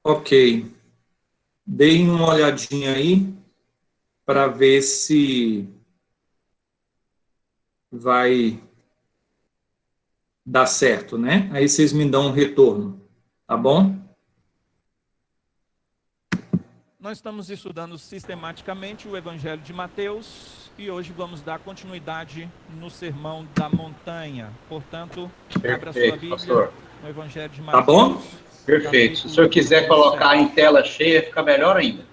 Ok. Deem uma olhadinha aí para ver se vai dar certo, né? Aí vocês me dão um retorno, tá bom? Nós estamos estudando sistematicamente o Evangelho de Mateus e hoje vamos dar continuidade no Sermão da Montanha. Portanto, abra sua Perfeito, Bíblia pastor. no Evangelho de Tá bom? Mateus. Perfeito. Se o capítulo senhor quiser número colocar 7. em tela cheia, fica melhor ainda.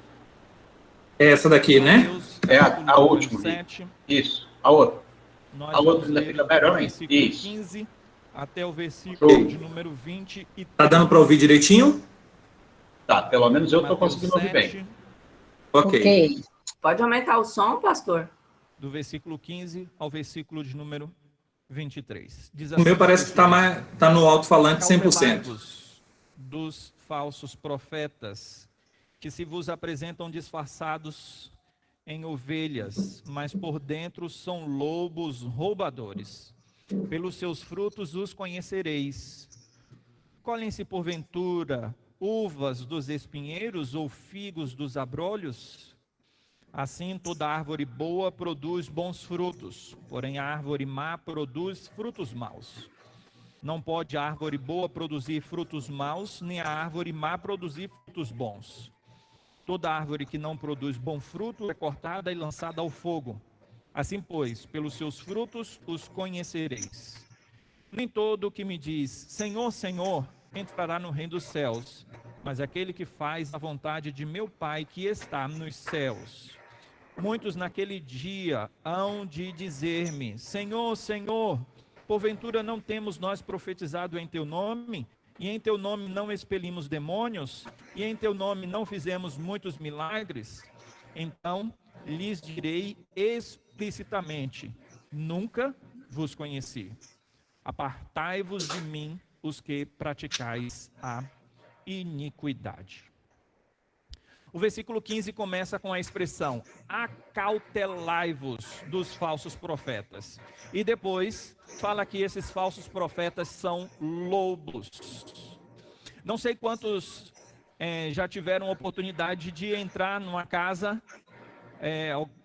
É essa daqui, né? Mateus, É capítulo a número última ali. 7. Isso, a outra. Nós A outra vamos ainda ler fica do melhor ainda. versículo Isso. 15 até o versículo Ok. de número 23. Tá dando para ouvir direitinho? Tá, pelo menos eu estou Mateus conseguindo ouvir bem. 7, Ok. Pode aumentar o som, pastor? do versículo 15 ao versículo de número 23. Diz O meu assim o parece que texto tá no alto-falante 100%. Cautelai-vos dos falsos profetas, que se vos apresentam disfarçados em ovelhas, mas por dentro são lobos roubadores. Pelos seus frutos os conhecereis. Colhem-se porventura uvas dos espinheiros ou figos dos abrolhos? Assim toda árvore boa produz bons frutos, porém a árvore má produz frutos maus. Não pode a árvore boa produzir frutos maus, nem a árvore má produzir frutos bons. Toda árvore que não produz bom fruto é cortada e lançada ao fogo. Assim, pois, pelos seus frutos os conhecereis. Nem todo o que me diz, Senhor, Senhor, entrará no reino dos céus, mas aquele que faz a vontade de meu Pai que está nos céus. Muitos naquele dia hão de dizer-me, Senhor, Senhor, porventura não temos nós profetizado em teu nome? E em teu nome não expelimos demônios? E em teu nome não fizemos muitos milagres? Então lhes direi explicitamente, nunca vos conheci. Apartai-vos de mim, os que praticais a iniquidade. O versículo 15 começa com a expressão acautelai-vos dos falsos profetas. E depois fala que esses falsos profetas são lobos. Não sei quantos já tiveram oportunidade de entrar numa casa,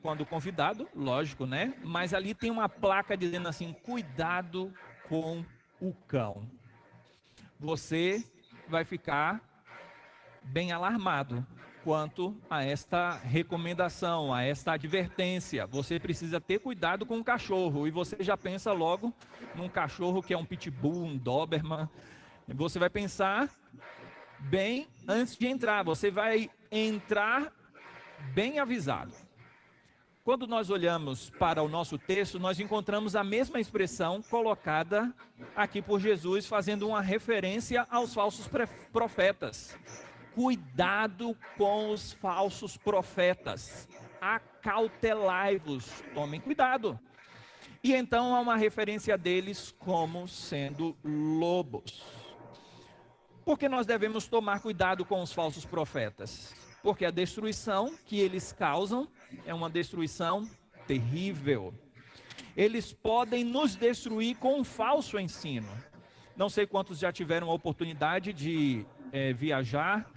quando convidado, lógico, né? Mas ali tem uma placa dizendo assim, cuidado com o cão. Você vai ficar bem alarmado quanto a esta recomendação, a esta advertência. Você precisa ter cuidado com o cachorro, e você já pensa logo num cachorro que é um pitbull, um doberman. Você vai pensar bem antes de entrar, você vai entrar bem avisado. Quando nós olhamos para o nosso texto, nós encontramos a mesma expressão colocada aqui por Jesus, fazendo uma referência aos falsos profetas. Cuidado com os falsos profetas, acautelai-vos, tomem cuidado. E então há uma referência deles como sendo lobos. Por que nós devemos tomar cuidado com os falsos profetas? Porque a destruição que eles causam é uma destruição terrível. Eles podem nos destruir com um falso ensino. Não sei quantos já tiveram a oportunidade de viajar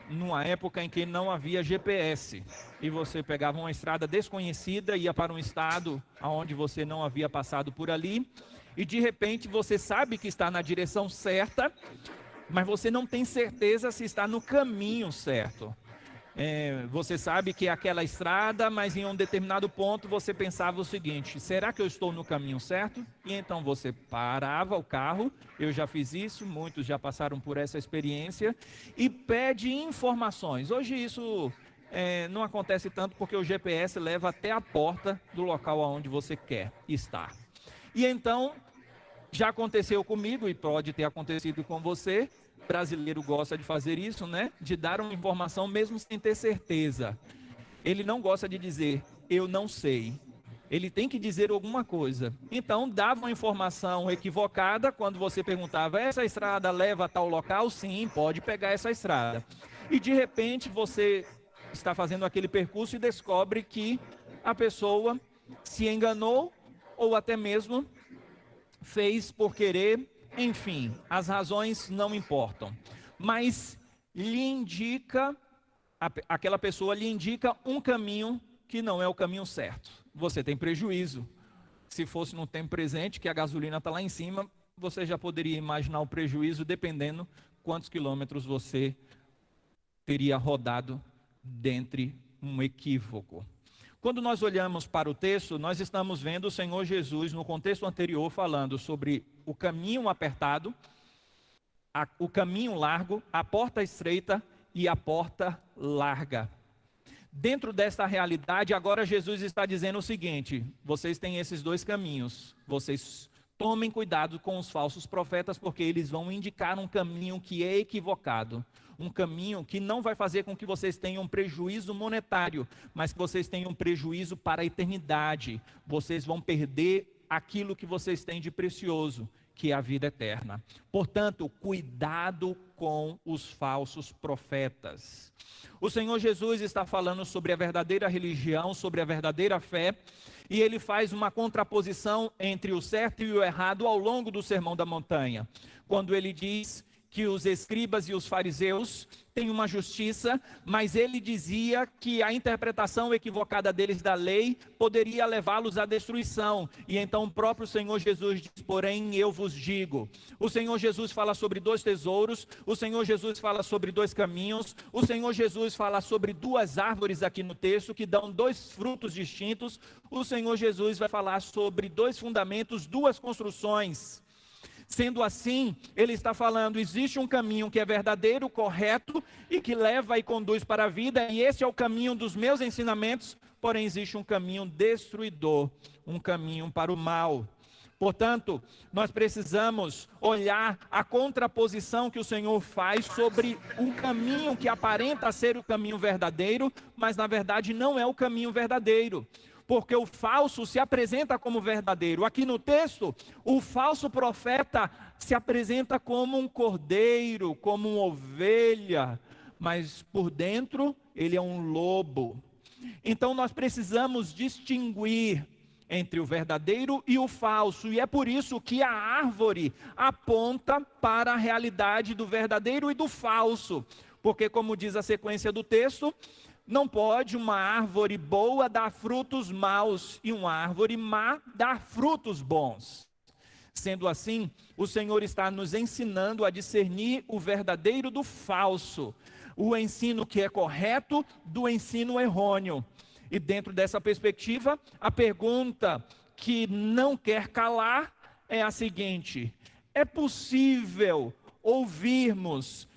numa época em que não havia GPS, e você pegava uma estrada desconhecida, ia para um estado onde você não havia passado por ali, e de repente você sabe que está na direção certa, mas você não tem certeza se está no caminho certo. Você sabe que é aquela estrada, mas em um determinado ponto você pensava o seguinte, será que eu estou no caminho certo? E então você parava o carro, eu já fiz isso, muitos já passaram por essa experiência, e pede informações. Hoje isso não acontece tanto porque o GPS leva até a porta do local onde você quer estar. E então, já aconteceu comigo e pode ter acontecido com você. Brasileiro gosta de fazer isso, né? De dar uma informação mesmo sem ter certeza. Ele não gosta de dizer, eu não sei. Ele tem que dizer alguma coisa. Então, dava uma informação equivocada quando você perguntava, essa estrada leva a tal local? Sim, pode pegar essa estrada. E de repente você está fazendo aquele percurso e descobre que a pessoa se enganou ou até mesmo fez por querer. Enfim, as razões não importam. Mas aquela pessoa lhe indica um caminho que não é o caminho certo. Você tem prejuízo. Se fosse no tempo presente, que a gasolina está lá em cima, você já poderia imaginar o prejuízo, dependendo quantos quilômetros você teria rodado dentre um equívoco. Quando nós olhamos para o texto, nós estamos vendo o Senhor Jesus, no contexto anterior, falando sobre o caminho apertado, o caminho largo, a porta estreita e a porta larga. Dentro dessa realidade, agora Jesus está dizendo o seguinte: vocês têm esses dois caminhos, vocês tomem cuidado com os falsos profetas, porque eles vão indicar um caminho que é equivocado, um caminho que não vai fazer com que vocês tenham prejuízo monetário, mas que vocês tenham prejuízo para a eternidade. Vocês vão perder aquilo que vocês têm de precioso, que é a vida eterna. Portanto, cuidado com os falsos profetas. O Senhor Jesus está falando sobre a verdadeira religião, sobre a verdadeira fé, e ele faz uma contraposição entre o certo e o errado ao longo do Sermão da Montanha, quando ele diz que os escribas e os fariseus têm uma justiça, mas ele dizia que a interpretação equivocada deles da lei poderia levá-los à destruição. E então o próprio Senhor Jesus diz: porém eu vos digo. O Senhor Jesus fala sobre dois tesouros, o Senhor Jesus fala sobre dois caminhos, o Senhor Jesus fala sobre duas árvores aqui no texto que dão dois frutos distintos. O Senhor Jesus vai falar sobre dois fundamentos, duas construções. Sendo assim, ele está falando, existe um caminho que é verdadeiro, correto e que leva e conduz para a vida, e esse é o caminho dos meus ensinamentos, porém existe um caminho destruidor, um caminho para o mal. Portanto, nós precisamos olhar a contraposição que o Senhor faz sobre um caminho que aparenta ser o caminho verdadeiro, mas na verdade não é o caminho verdadeiro. Porque o falso se apresenta como verdadeiro. Aqui no texto, o falso profeta se apresenta como um cordeiro, como uma ovelha, mas por dentro ele é um lobo. Então nós precisamos distinguir entre o verdadeiro e o falso, e é por isso que a árvore aponta para a realidade do verdadeiro e do falso, porque como diz a sequência do texto, não pode uma árvore boa dar frutos maus e uma árvore má dar frutos bons. Sendo assim, o Senhor está nos ensinando a discernir o verdadeiro do falso, o ensino que é correto do ensino errôneo. E dentro dessa perspectiva, a pergunta que não quer calar é a seguinte: é possível ouvirmos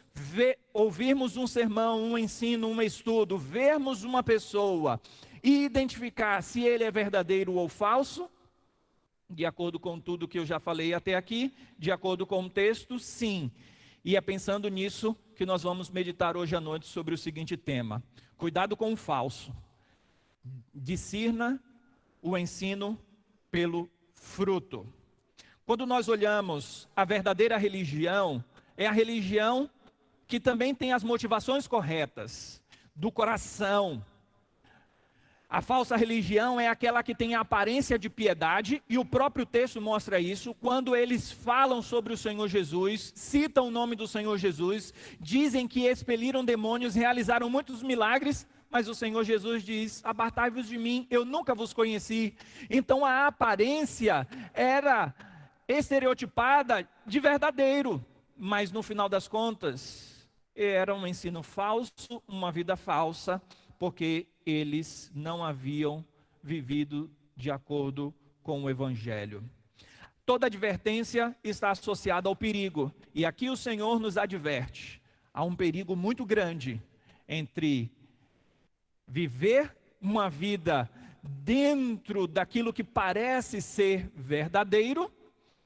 um sermão, um ensino, um estudo, vermos uma pessoa e identificar se ele é verdadeiro ou falso? De acordo com tudo que eu já falei até aqui, de acordo com o texto, sim. E é pensando nisso que nós vamos meditar hoje à noite sobre o seguinte tema: cuidado com o falso. Discirna o ensino pelo fruto. Quando nós olhamos a verdadeira religião, é a religião que também tem as motivações corretas, do coração. A falsa religião é aquela que tem a aparência de piedade, e o próprio texto mostra isso, quando eles falam sobre o Senhor Jesus, citam o nome do Senhor Jesus, dizem que expeliram demônios, realizaram muitos milagres, mas o Senhor Jesus diz: apartai-vos de mim, eu nunca vos conheci. Então a aparência era estereotipada de verdadeiro, mas no final das contas era um ensino falso, uma vida falsa, porque eles não haviam vivido de acordo com o Evangelho. Toda advertência está associada ao perigo, e aqui o Senhor nos adverte: há um perigo muito grande entre viver uma vida dentro daquilo que parece ser verdadeiro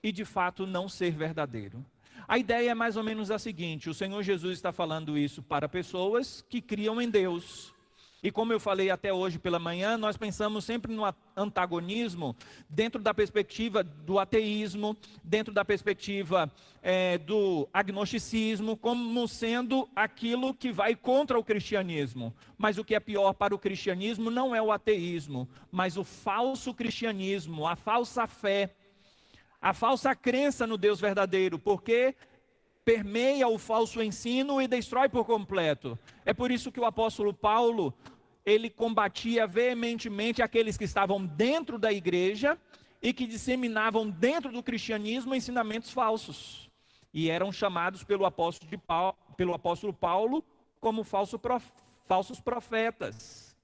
e de fato não ser verdadeiro. A ideia é mais ou menos a seguinte: o Senhor Jesus está falando isso para pessoas que criam em Deus. E como eu falei até hoje pela manhã, nós pensamos sempre no antagonismo dentro da perspectiva do ateísmo, dentro da perspectiva do agnosticismo, como sendo aquilo que vai contra o cristianismo. Mas o que é pior para o cristianismo não é o ateísmo, mas o falso cristianismo, a falsa fé, a falsa crença no Deus verdadeiro, porque permeia o falso ensino e destrói por completo. É por isso que o apóstolo Paulo, ele combatia veementemente aqueles que estavam dentro da igreja e que disseminavam dentro do cristianismo ensinamentos falsos. E eram chamados pelo apóstolo Paulo como falsos profetas.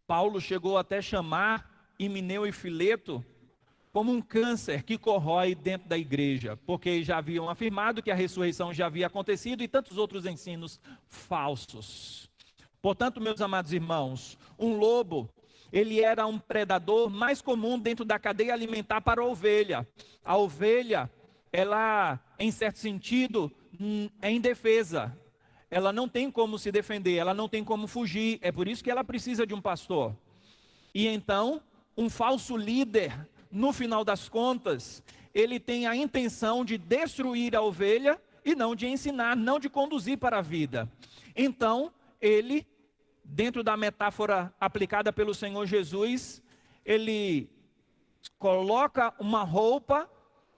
Paulo chegou até chamar Himeneu e Fileto como um câncer que corrói dentro da igreja, porque já haviam afirmado que a ressurreição já havia acontecido e tantos outros ensinos falsos. Portanto, meus amados irmãos, um lobo, ele era um predador mais comum dentro da cadeia alimentar para a ovelha. A ovelha, ela, em certo sentido, é indefesa. Ela não tem como se defender, ela não tem como fugir. É por isso que ela precisa de um pastor. E então, um falso líder, no final das contas, ele tem a intenção de destruir a ovelha e não de ensinar, não de conduzir para a vida. Então, ele, dentro da metáfora aplicada pelo Senhor Jesus, ele coloca uma roupa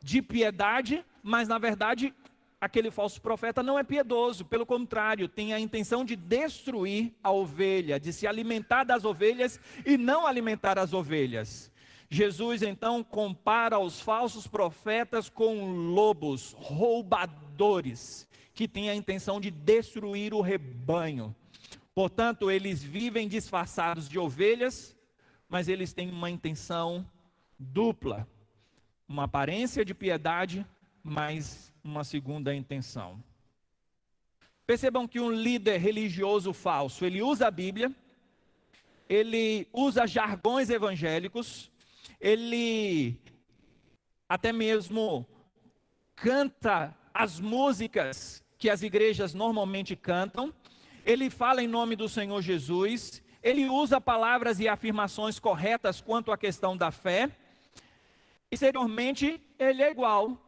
de piedade, mas na verdade aquele falso profeta não é piedoso, pelo contrário, tem a intenção de destruir a ovelha, de se alimentar das ovelhas e não alimentar as ovelhas. Jesus então compara os falsos profetas com lobos, roubadores, que têm a intenção de destruir o rebanho. Portanto, eles vivem disfarçados de ovelhas, mas eles têm uma intenção dupla. Uma aparência de piedade, mas uma segunda intenção. Percebam que um líder religioso falso, ele usa a Bíblia, ele usa jargões evangélicos, ele até mesmo canta as músicas que as igrejas normalmente cantam, ele fala em nome do Senhor Jesus, ele usa palavras e afirmações corretas quanto à questão da fé. Exteriormente, ele é igual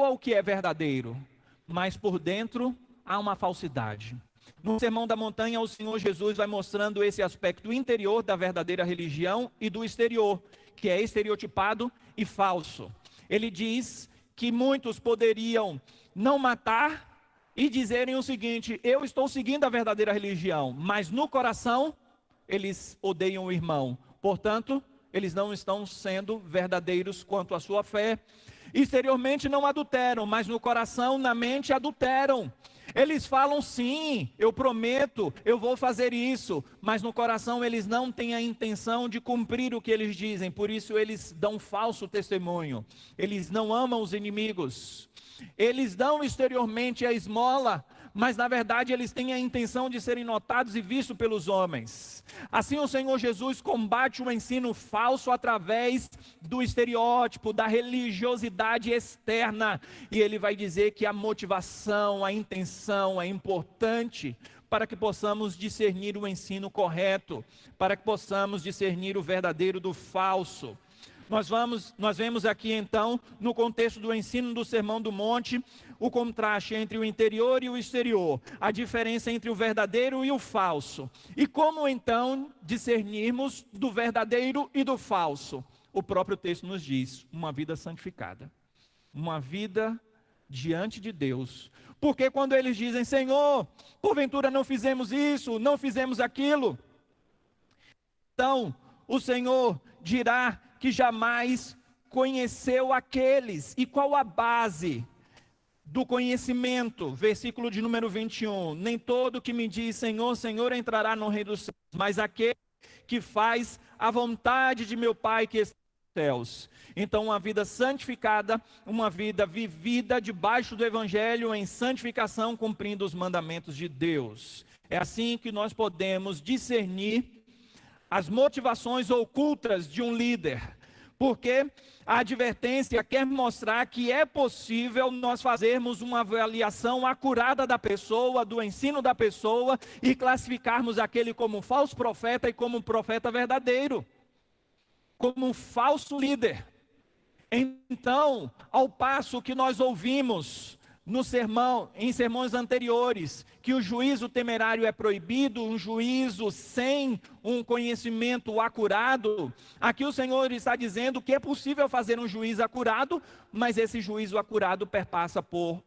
ao que é verdadeiro, mas por dentro há uma falsidade. No Sermão da Montanha, o Senhor Jesus vai mostrando esse aspecto interior da verdadeira religião e do exterior, que é estereotipado e falso. Ele diz que muitos poderiam não matar e dizerem o seguinte: eu estou seguindo a verdadeira religião, mas no coração eles odeiam o irmão. Portanto, eles não estão sendo verdadeiros quanto à sua fé. Exteriormente não adulteram, mas no coração, na mente adulteram. Eles falam sim, eu prometo, eu vou fazer isso, mas no coração eles não têm a intenção de cumprir o que eles dizem, por isso eles dão falso testemunho. Eles não amam os inimigos, eles dão exteriormente a esmola, mas na verdade eles têm a intenção de serem notados e vistos pelos homens. Assim o Senhor Jesus combate o ensino falso através do estereótipo, da religiosidade externa, e ele vai dizer que a motivação, a intenção é importante para que possamos discernir o ensino correto, para que possamos discernir o verdadeiro do falso. Nós vemos aqui então, no contexto do ensino do Sermão do Monte, o contraste entre o interior e o exterior, a diferença entre o verdadeiro e o falso. E como então discernirmos do verdadeiro e do falso? O próprio texto nos diz: uma vida santificada, uma vida diante de Deus. Porque quando eles dizem: Senhor, porventura não fizemos isso, não fizemos aquilo, então o Senhor dirá que jamais conheceu aqueles. E qual a base do conhecimento? Versículo de número 21. Nem todo que me diz Senhor, Senhor entrará no reino dos céus, mas aquele que faz a vontade de meu Pai que está nos céus. Então, uma vida santificada, uma vida vivida debaixo do Evangelho em santificação, cumprindo os mandamentos de Deus. É assim que nós podemos discernir as motivações ocultas de um líder, porque a advertência quer mostrar que é possível nós fazermos uma avaliação acurada da pessoa, do ensino da pessoa, e classificarmos aquele como falso profeta e como um profeta verdadeiro, como um falso líder. Então, ao passo que nós ouvimos em sermões anteriores, que o juízo temerário é proibido, um juízo sem um conhecimento acurado. Aqui o Senhor está dizendo que é possível fazer um juízo acurado, mas esse juízo acurado perpassa por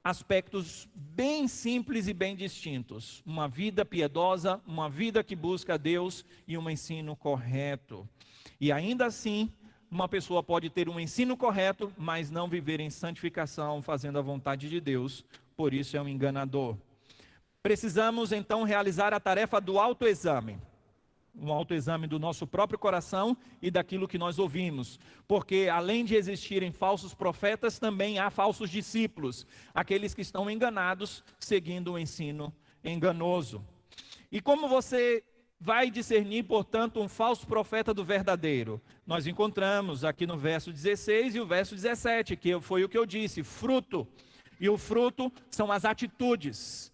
aspectos bem simples e bem distintos. Uma vida piedosa, uma vida que busca a Deus e um ensino correto. E ainda assim, uma pessoa pode ter um ensino correto, mas não viver em santificação, fazendo a vontade de Deus. Por isso é um enganador. Precisamos então realizar a tarefa do autoexame. Um autoexame do nosso próprio coração e daquilo que nós ouvimos, porque além de existirem falsos profetas, também há falsos discípulos, aqueles que estão enganados, seguindo o ensino enganoso. E como você vai discernir, portanto, um falso profeta do verdadeiro? Nós encontramos aqui no verso 16 e o verso 17, que foi o que eu disse, fruto. E o fruto são as atitudes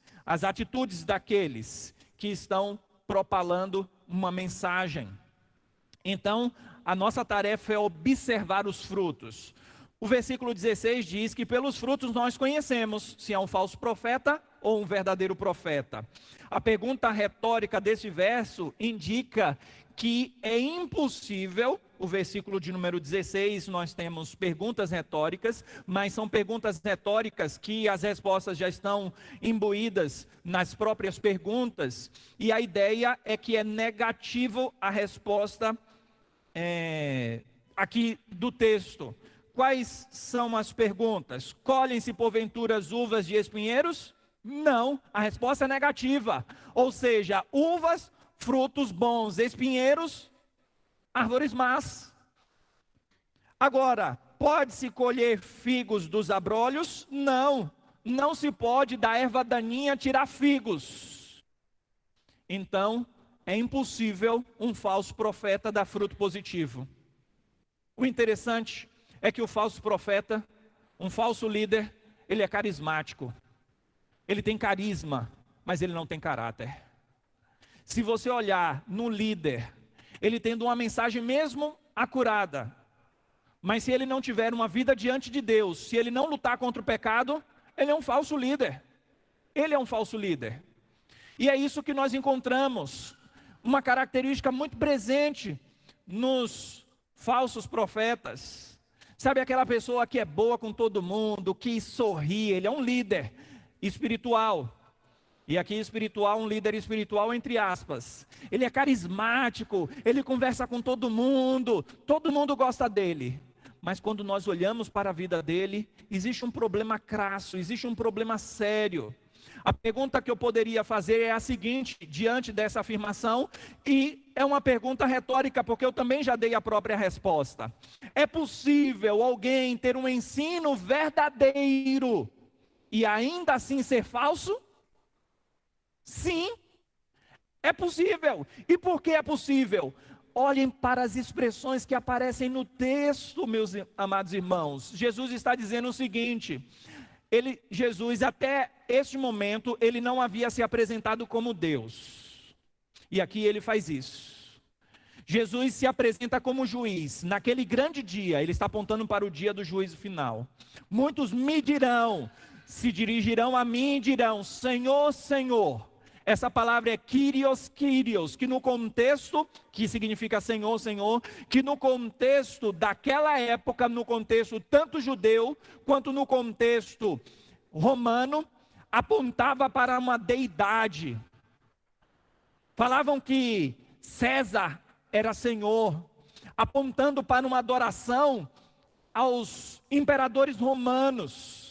daqueles que estão propalando uma mensagem. Então, a nossa tarefa é observar os frutos. O versículo 16 diz que pelos frutos nós conhecemos se é um falso profeta ou um verdadeiro profeta. A pergunta retórica desse verso indica que é impossível. O versículo de número 16, nós temos perguntas retóricas, mas são perguntas retóricas que as respostas já estão imbuídas nas próprias perguntas, e a ideia é que é negativo a resposta aqui do texto. Quais são as perguntas? Colhem-se porventura as uvas de espinheiros? Não, a resposta é negativa, ou seja, uvas, frutos bons, espinheiros, árvores más. Agora, pode-se colher figos dos abrolhos? Não, não se pode da erva daninha tirar figos. Então, é impossível um falso profeta dar fruto positivo. O interessante é que o falso profeta, um falso líder, ele é carismático. Ele tem carisma, mas ele não tem caráter. Se você olhar no líder, ele tendo uma mensagem mesmo acurada, mas se ele não tiver uma vida diante de Deus, se ele não lutar contra o pecado, ele é um falso líder. Ele é um falso líder. E é isso que nós encontramos, uma característica muito presente nos falsos profetas. Sabe aquela pessoa que é boa com todo mundo, que sorri, ele é um líder espiritual. E aqui espiritual, um líder espiritual entre aspas. Ele é carismático, ele conversa com todo mundo gosta dele. Mas quando nós olhamos para a vida dele, existe um problema crasso, existe um problema sério. A pergunta que eu poderia fazer é a seguinte, diante dessa afirmação, e é uma pergunta retórica, porque eu também já dei a própria resposta. É possível alguém ter um ensino verdadeiro e ainda assim ser falso? Sim, é possível. E por que é possível? Olhem para as expressões que aparecem no texto, meus amados irmãos. Jesus está dizendo o seguinte: Jesus até este momento, ele não havia se apresentado como Deus. E aqui ele faz isso. Jesus se apresenta como juiz. Naquele grande dia, ele está apontando para o dia do juízo final. Muitos me dirão, se dirigirão a mim e dirão: Senhor, Senhor. Essa palavra é Kyrios, Kyrios, que no contexto, que significa Senhor, Senhor, que no contexto daquela época, no contexto tanto judeu, quanto no contexto romano, apontava para uma deidade. Falavam que César era Senhor, apontando para uma adoração aos imperadores romanos.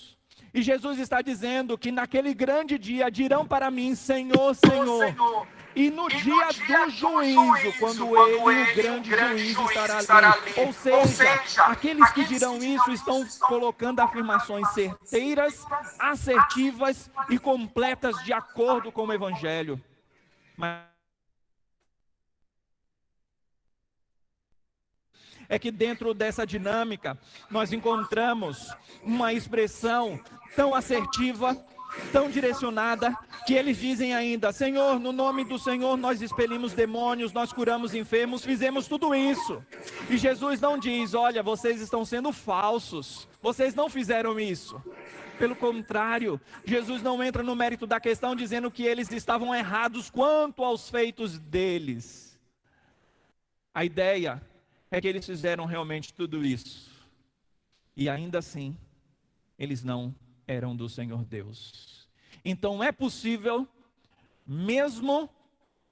E Jesus está dizendo que naquele grande dia dirão para mim: Senhor, Senhor. E no dia do juízo, quando ele, o grande juízo, estará ali. Ou seja, aqueles que dirão isso estão colocando afirmações certeiras, assertivas e completas de acordo com o Evangelho. Mas é que dentro dessa dinâmica, nós encontramos uma expressão tão assertiva, tão direcionada, que eles dizem ainda: Senhor, no nome do Senhor nós expelimos demônios, nós curamos enfermos, fizemos tudo isso. E Jesus não diz: olha, vocês estão sendo falsos, vocês não fizeram isso. Pelo contrário, Jesus não entra no mérito da questão dizendo que eles estavam errados quanto aos feitos deles. A ideia é que eles fizeram realmente tudo isso. E ainda assim, eles não eram do Senhor Deus. Então é possível, mesmo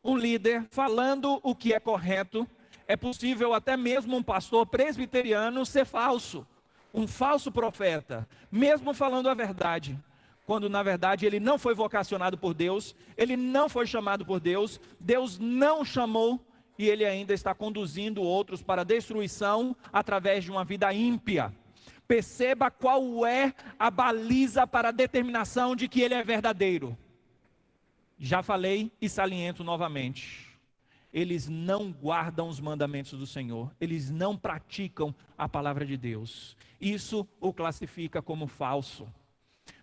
um líder falando o que é correto, é possível até mesmo um pastor presbiteriano ser falso. Um falso profeta, mesmo falando a verdade, quando na verdade ele não foi vocacionado por Deus, ele não foi chamado por Deus, Deus não chamou e ele ainda está conduzindo outros para a destruição através de uma vida ímpia. Perceba qual é a baliza para a determinação de que ele é verdadeiro. Já falei e saliento novamente. Eles não guardam os mandamentos do Senhor, eles não praticam a palavra de Deus. Isso o classifica como falso.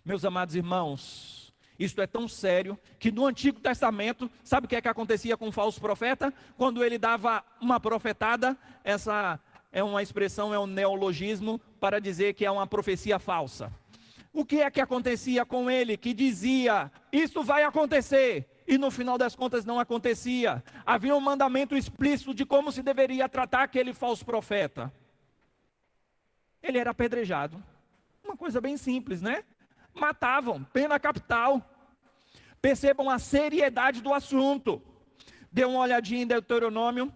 Meus amados irmãos, isto é tão sério que no Antigo Testamento, sabe o que é que acontecia com o falso profeta? Quando ele dava uma profetada, essa é uma expressão, é um neologismo para dizer que é uma profecia falsa. O que é que acontecia com ele que dizia, isso vai acontecer? E no final das contas não acontecia. Havia um mandamento explícito de como se deveria tratar aquele falso profeta. Ele era apedrejado. Uma coisa bem simples, né? Matavam, pena capital. Percebam a seriedade do assunto. Dê uma olhadinha em Deuteronômio,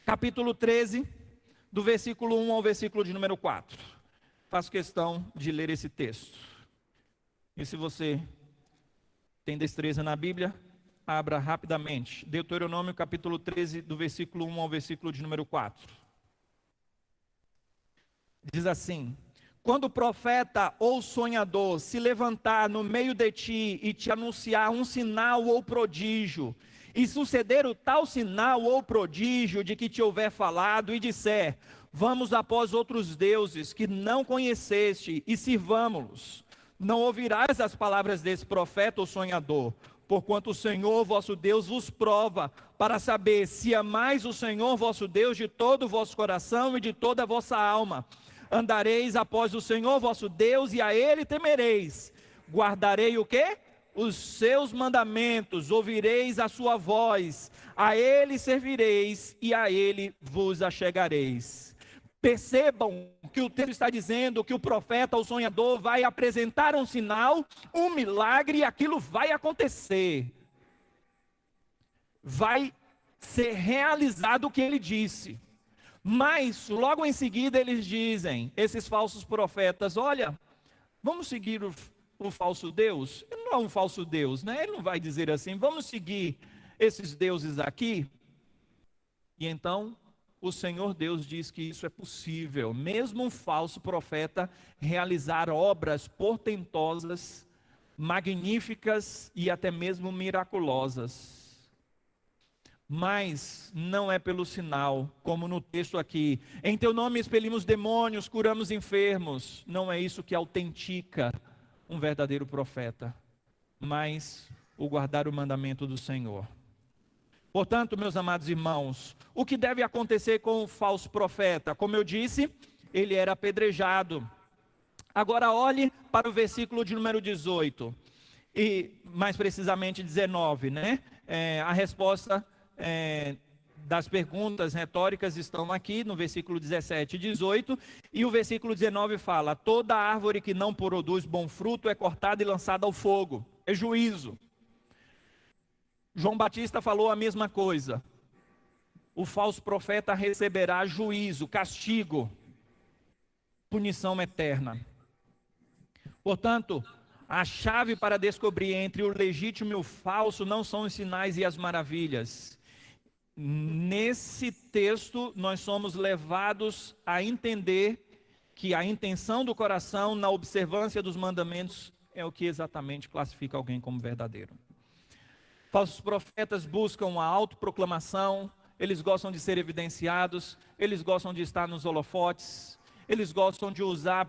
capítulo 13, do versículo 1 ao versículo de número 4. Faço questão de ler esse texto. E se você tem destreza na Bíblia, abra rapidamente. Deuteronômio capítulo 13, do versículo 1 ao versículo de número 4. Diz assim: quando o profeta ou sonhador se levantar no meio de ti e te anunciar um sinal ou prodígio, e suceder o tal sinal ou prodígio de que te houver falado, e disser, vamos após outros deuses que não conheceste e sirvamo-los, não ouvirás as palavras desse profeta ou sonhador, porquanto o Senhor vosso Deus vos prova, para saber se amais o Senhor vosso Deus de todo o vosso coração e de toda a vossa alma. Andareis após o Senhor vosso Deus e a Ele temereis. Guardarei o quê? Os seus mandamentos, ouvireis a sua voz, a Ele servireis e a Ele vos achegareis. Percebam que o texto está dizendo que o profeta, o sonhador, vai apresentar um sinal, um milagre, e aquilo vai acontecer. Vai ser realizado o que ele disse. Mas, logo em seguida, eles dizem, esses falsos profetas, olha, vamos seguir o falso Deus? Ele não é um falso Deus, né? Ele não vai dizer assim, vamos seguir esses deuses aqui? E então o Senhor Deus diz que isso é possível, mesmo um falso profeta realizar obras portentosas, magníficas e até mesmo miraculosas. Mas não é pelo sinal, como no texto aqui, em teu nome expelimos demônios, curamos enfermos. Não é isso que autentica um verdadeiro profeta, mas o guardar o mandamento do Senhor. Portanto, meus amados irmãos, o que deve acontecer com o falso profeta? Como eu disse, ele era apedrejado. Agora olhe para o versículo de número 18, e mais precisamente 19, né? A resposta das perguntas retóricas estão aqui no versículo 17 e 18, e o versículo 19 fala, toda árvore que não produz bom fruto é cortada e lançada ao fogo, é juízo. João Batista falou a mesma coisa. O falso profeta receberá juízo, castigo, punição eterna. Portanto, a chave para descobrir entre o legítimo e o falso não são os sinais e as maravilhas. Nesse texto, nós somos levados a entender que a intenção do coração na observância dos mandamentos é o que exatamente classifica alguém como verdadeiro. Falsos profetas buscam a autoproclamação, eles gostam de ser evidenciados, eles gostam de estar nos holofotes, eles gostam de usar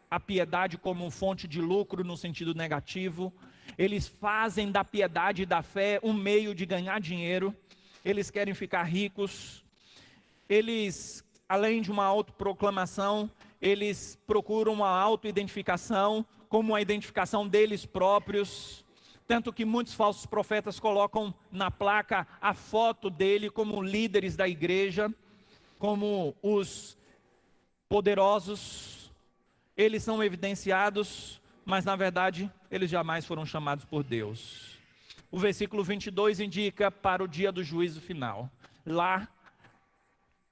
a piedade como fonte de lucro no sentido negativo, eles fazem da piedade e da fé um meio de ganhar dinheiro, eles querem ficar ricos, eles, além de uma autoproclamação, eles procuram uma autoidentificação, como a identificação deles próprios, tanto que muitos falsos profetas colocam na placa a foto dele como líderes da igreja, como os poderosos. Eles são evidenciados, mas na verdade eles jamais foram chamados por Deus. O versículo 22 indica para o dia do juízo final. Lá,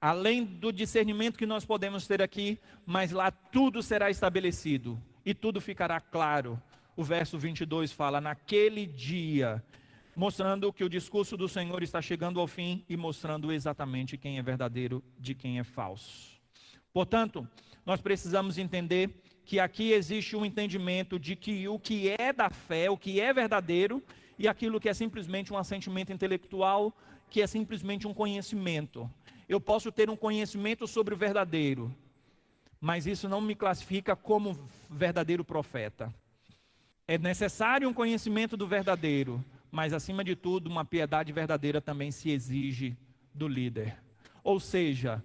além do discernimento que nós podemos ter aqui, mas lá tudo será estabelecido e tudo ficará claro. O verso 22 fala, naquele dia, mostrando que o discurso do Senhor está chegando ao fim e mostrando exatamente quem é verdadeiro de quem é falso. Portanto, nós precisamos entender que aqui existe um entendimento de que o que é da fé, o que é verdadeiro, e aquilo que é simplesmente um assentimento intelectual, que é simplesmente um conhecimento. Eu posso ter um conhecimento sobre o verdadeiro, mas isso não me classifica como verdadeiro profeta. É necessário um conhecimento do verdadeiro, mas acima de tudo, uma piedade verdadeira também se exige do líder. Ou seja,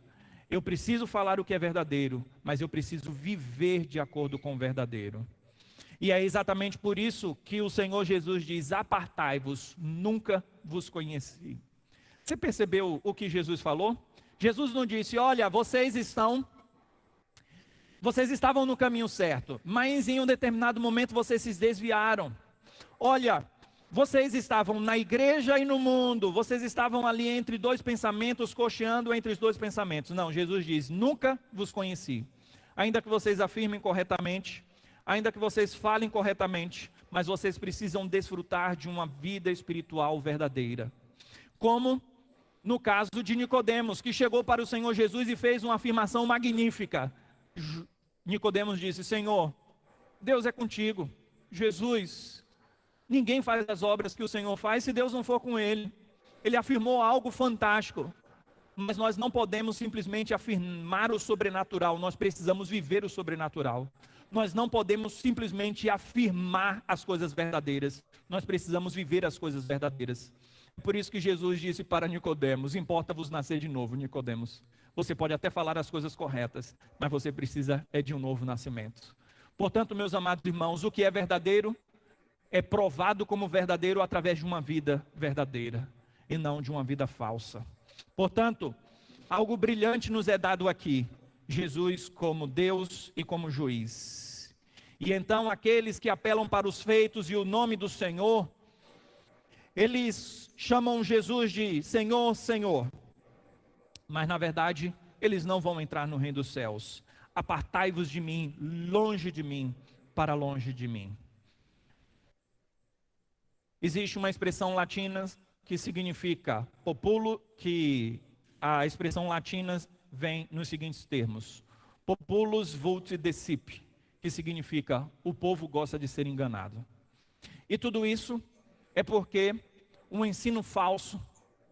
eu preciso falar o que é verdadeiro, mas eu preciso viver de acordo com o verdadeiro. E é exatamente por isso que o Senhor Jesus diz, apartai-vos, nunca vos conheci. Você percebeu o que Jesus falou? Jesus não disse, olha, vocês estavam no caminho certo, mas em um determinado momento vocês se desviaram. Olha, vocês estavam na igreja e no mundo, vocês estavam ali entre dois pensamentos, cocheando entre os dois pensamentos. Não, Jesus diz, nunca vos conheci. Ainda que vocês afirmem corretamente, ainda que vocês falem corretamente, mas vocês precisam desfrutar de uma vida espiritual verdadeira. Como no caso de Nicodemos, que chegou para o Senhor Jesus e fez uma afirmação magnífica. Nicodemos disse, Senhor, Deus é contigo. Jesus, ninguém faz as obras que o Senhor faz se Deus não for com ele. Ele afirmou algo fantástico. Mas nós não podemos simplesmente afirmar o sobrenatural, nós precisamos viver o sobrenatural. Nós não podemos simplesmente afirmar as coisas verdadeiras, nós precisamos viver as coisas verdadeiras. Por isso que Jesus disse para Nicodemos, importa-vos nascer de novo, Nicodemos. Você pode até falar as coisas corretas, mas você precisa de um novo nascimento. Portanto, meus amados irmãos, o que é verdadeiro é provado como verdadeiro através de uma vida verdadeira e não de uma vida falsa. Portanto, algo brilhante nos é dado aqui, Jesus como Deus e como juiz. E então aqueles que apelam para os feitos e o nome do Senhor, eles chamam Jesus de Senhor, Senhor. Mas na verdade, eles não vão entrar no reino dos céus. Apartai-vos de mim, longe de mim, para longe de mim. Existe uma expressão latina que significa populo, que a expressão latina vem nos seguintes termos. Populus vult decipi, que significa o povo gosta de ser enganado. E tudo isso é porque um ensino falso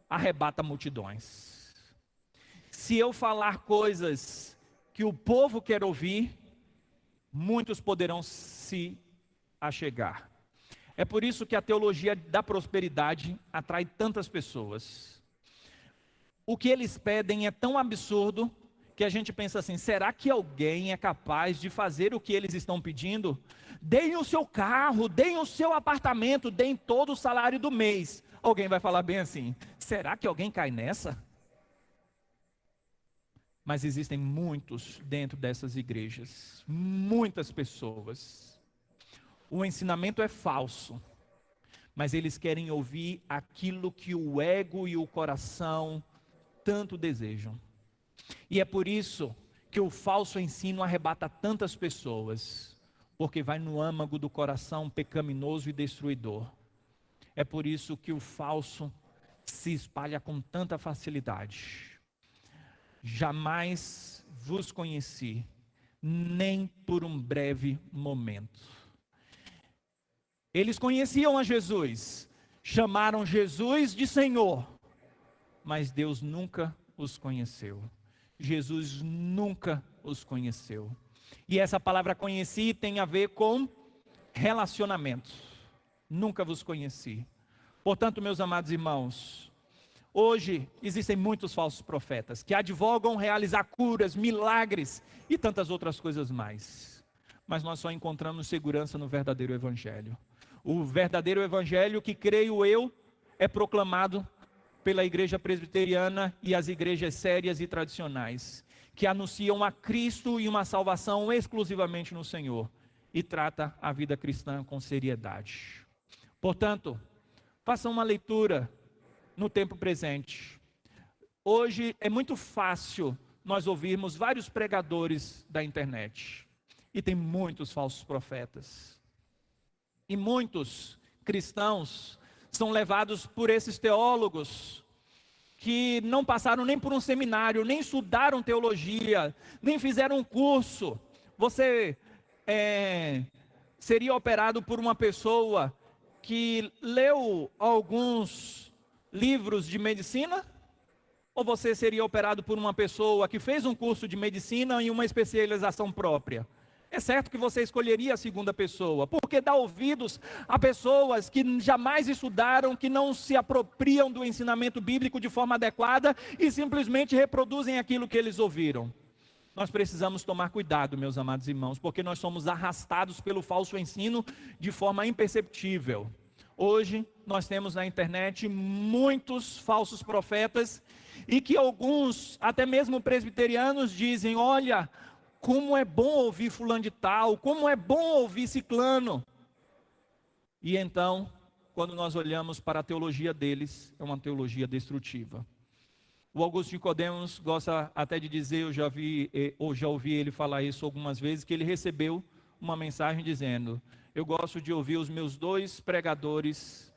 arrebata multidões. Se eu falar coisas que o povo quer ouvir, muitos poderão se achegar. É por isso que a teologia da prosperidade atrai tantas pessoas. O que eles pedem é tão absurdo que a gente pensa assim, será que alguém é capaz de fazer o que eles estão pedindo? Deem o seu carro, deem o seu apartamento, deem todo o salário do mês. Alguém vai falar bem assim, será que alguém cai nessa? Mas existem muitos dentro dessas igrejas, muitas pessoas. O ensinamento é falso, mas eles querem ouvir aquilo que o ego e o coração tanto desejam. E é por isso que o falso ensino arrebata tantas pessoas, porque vai no âmago do coração pecaminoso e destruidor. É por isso que o falso se espalha com tanta facilidade. Jamais vos conheci, nem por um breve momento. Eles conheciam a Jesus, chamaram Jesus de Senhor, mas Deus nunca os conheceu. Jesus nunca os conheceu. E essa palavra conheci tem a ver com relacionamento. Nunca vos conheci. Portanto, meus amados irmãos, Hoje existem muitos falsos profetas que advogam realizar curas, milagres e tantas outras coisas mais. Mas nós só encontramos segurança no verdadeiro evangelho. O verdadeiro evangelho que, creio eu, é proclamado pela igreja presbiteriana e as igrejas sérias e tradicionais, que anunciam a Cristo e uma salvação exclusivamente no Senhor, e trata a vida cristã com seriedade. Portanto, faça uma leitura no tempo presente. Hoje é muito fácil nós ouvirmos vários pregadores da internet, e tem muitos falsos profetas, e muitos cristãos são levados por esses teólogos que não passaram nem por um seminário, nem estudaram teologia, nem fizeram um curso. Você seria operado por uma pessoa que leu alguns livros de medicina? Ou você seria operado por uma pessoa que fez um curso de medicina e uma especialização própria? É certo que você escolheria a segunda pessoa, porque dá ouvidos a pessoas que jamais estudaram, que não se apropriam do ensinamento bíblico de forma adequada e simplesmente reproduzem aquilo que eles ouviram. Nós precisamos tomar cuidado, meus amados irmãos, porque nós somos arrastados pelo falso ensino de forma imperceptível. Hoje nós temos na internet muitos falsos profetas e que alguns, até mesmo presbiterianos, dizem: olha, como é bom ouvir fulano de tal, como é bom ouvir ciclano. E então, quando nós olhamos para a teologia deles, é uma teologia destrutiva. O Augusto Nicodemos gosta até de dizer, eu já ouvi ele falar isso algumas vezes, que ele recebeu uma mensagem dizendo: eu gosto de ouvir os meus dois pregadores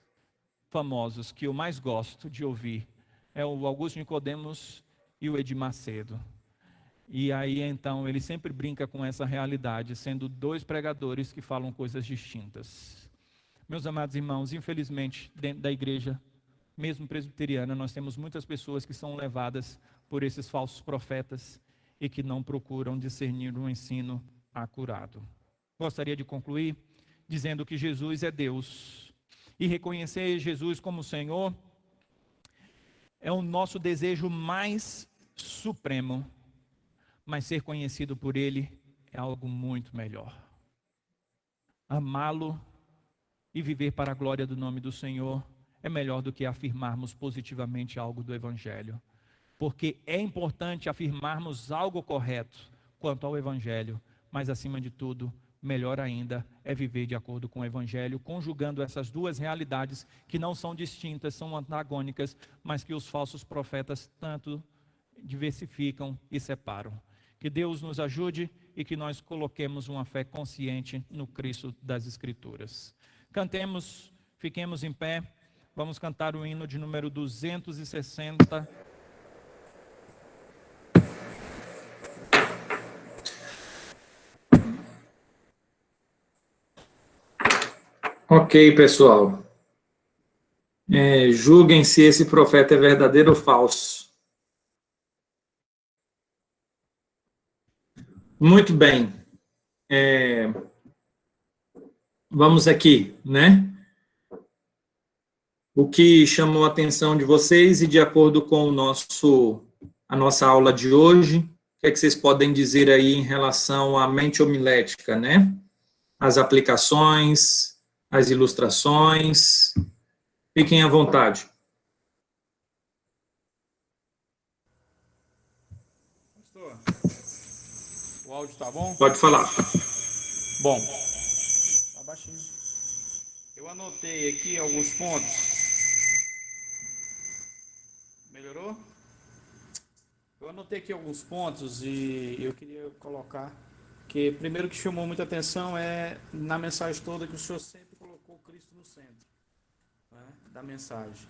famosos, que eu mais gosto de ouvir, é o Augusto Nicodemos e o Edir Macedo. E aí então ele sempre brinca com essa realidade, sendo dois pregadores que falam coisas distintas. Meus amados irmãos, infelizmente dentro da igreja, mesmo presbiteriana, nós temos muitas pessoas que são levadas por esses falsos profetas e que não procuram discernir um ensino acurado. Gostaria de concluir dizendo que Jesus é Deus, e reconhecer Jesus como Senhor é o nosso desejo mais supremo. Mas ser conhecido por Ele é algo muito melhor. Amá-lo e viver para a glória do nome do Senhor é melhor do que afirmarmos positivamente algo do Evangelho. Porque é importante afirmarmos algo correto quanto ao Evangelho, mas acima de tudo, melhor ainda é viver de acordo com o Evangelho, conjugando essas duas realidades que não são distintas, são antagônicas, mas que os falsos profetas tanto diversificam e separam. Que Deus nos ajude e que nós coloquemos uma fé consciente no Cristo das Escrituras. Cantemos, fiquemos em pé, vamos cantar o hino de número 260. Ok, pessoal. Julguem se esse profeta é verdadeiro ou falso. Muito bem. Vamos aqui, né? O que chamou a atenção de vocês e de acordo com a nossa aula de hoje, o que é que vocês podem dizer aí em relação à mente homilética, né? As aplicações, as ilustrações. Fiquem à vontade. O áudio tá bom? Pode falar. Bom. Tá baixinho. Eu anotei aqui alguns pontos. Melhorou? Eu anotei aqui alguns pontos e eu queria colocar que primeiro que chamou muita atenção é na mensagem toda que o senhor sempre colocou Cristo no centro, né, da mensagem.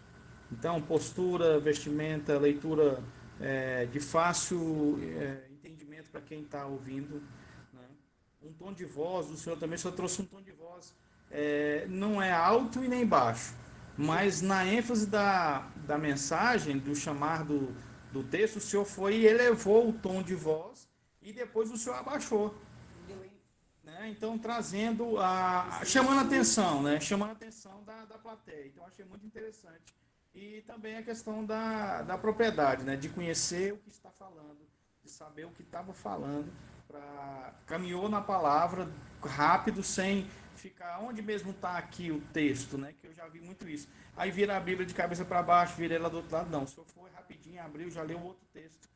Então, postura, vestimenta, leitura de fácil entendimento para quem está ouvindo, né? Um tom de voz, o senhor também só trouxe um tom de voz, não é alto e nem baixo, mas na ênfase da mensagem, do chamar do texto, o senhor foi e elevou o tom de voz e depois o senhor abaixou, né? Então chamando a atenção, né? Chamando a atenção da plateia. Então achei muito interessante E também a questão da propriedade, né? De conhecer o que está falando, de saber o que estava falando, caminhou na palavra rápido, sem ficar onde mesmo está aqui o texto, né? Que eu já vi muito isso. Aí vira a Bíblia de cabeça para baixo, vira ela do outro lado. Não, se eu for rapidinho, abriu, já leu outro texto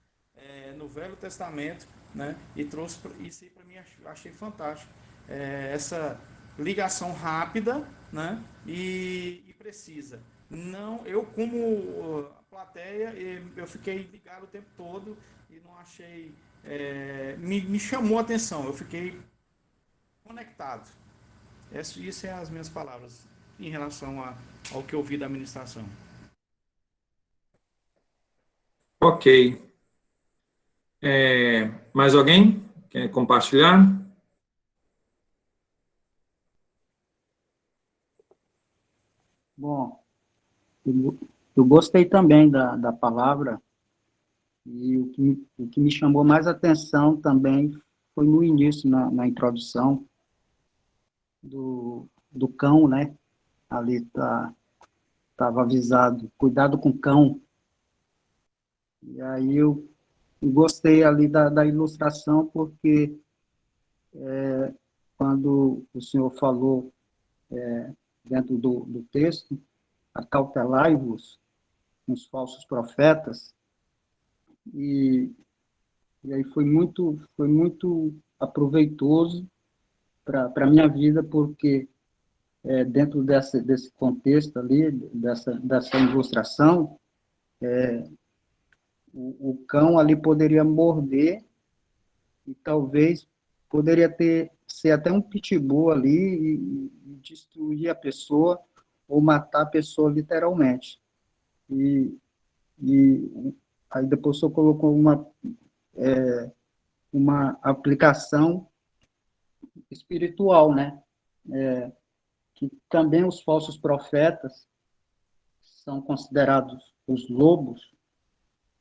no Velho Testamento, né? E trouxe isso aí para mim, achei fantástico. Essa ligação rápida, né? E precisa. Não, eu como plateia, eu fiquei ligado o tempo todo e não achei, me chamou a atenção, eu fiquei conectado. Isso são as minhas palavras em relação ao que eu vi da ministração. Ok. Mais alguém quer compartilhar? Bom, eu gostei também da palavra, e o que me chamou mais atenção também foi no início, na introdução, do cão, né? Ali estava avisado, cuidado com o cão. E aí eu gostei ali da ilustração, porque quando o senhor falou dentro do texto, acautelai-vos com os falsos profetas, e aí foi muito aproveitoso para a minha vida, porque dentro desse contexto ali, dessa ilustração, o cão ali poderia morder e talvez poderia ser até um pitbull ali e destruir a pessoa ou matar a pessoa literalmente. E aí depois o senhor colocou uma aplicação espiritual, né? Que também os falsos profetas são considerados os lobos,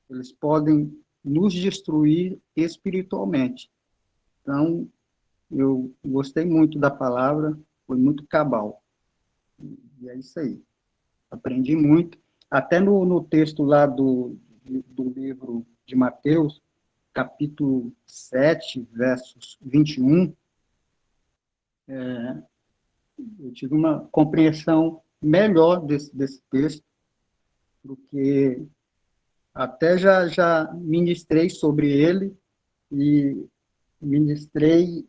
eles podem nos destruir espiritualmente. Então, eu gostei muito da palavra, foi muito cabal. E é isso aí. Aprendi muito. Até no texto lá do livro de Mateus, capítulo 7, versos 21, eu tive uma compreensão melhor desse texto, porque até já ministrei sobre ele, e ministrei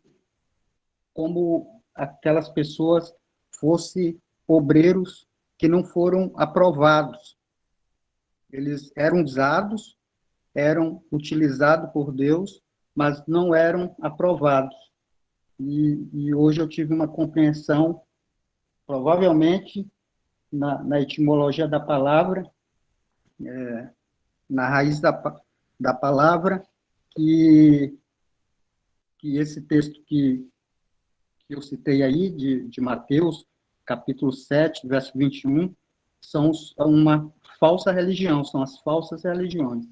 como aquelas pessoas fossem obreiros que não foram aprovados. Eles eram usados, eram utilizados por Deus, mas não eram aprovados. E hoje eu tive uma compreensão, provavelmente, na etimologia da palavra, na raiz da palavra, que esse texto que eu citei aí, de Mateus, capítulo 7, verso 21, são uma falsa religião, são as falsas religiões.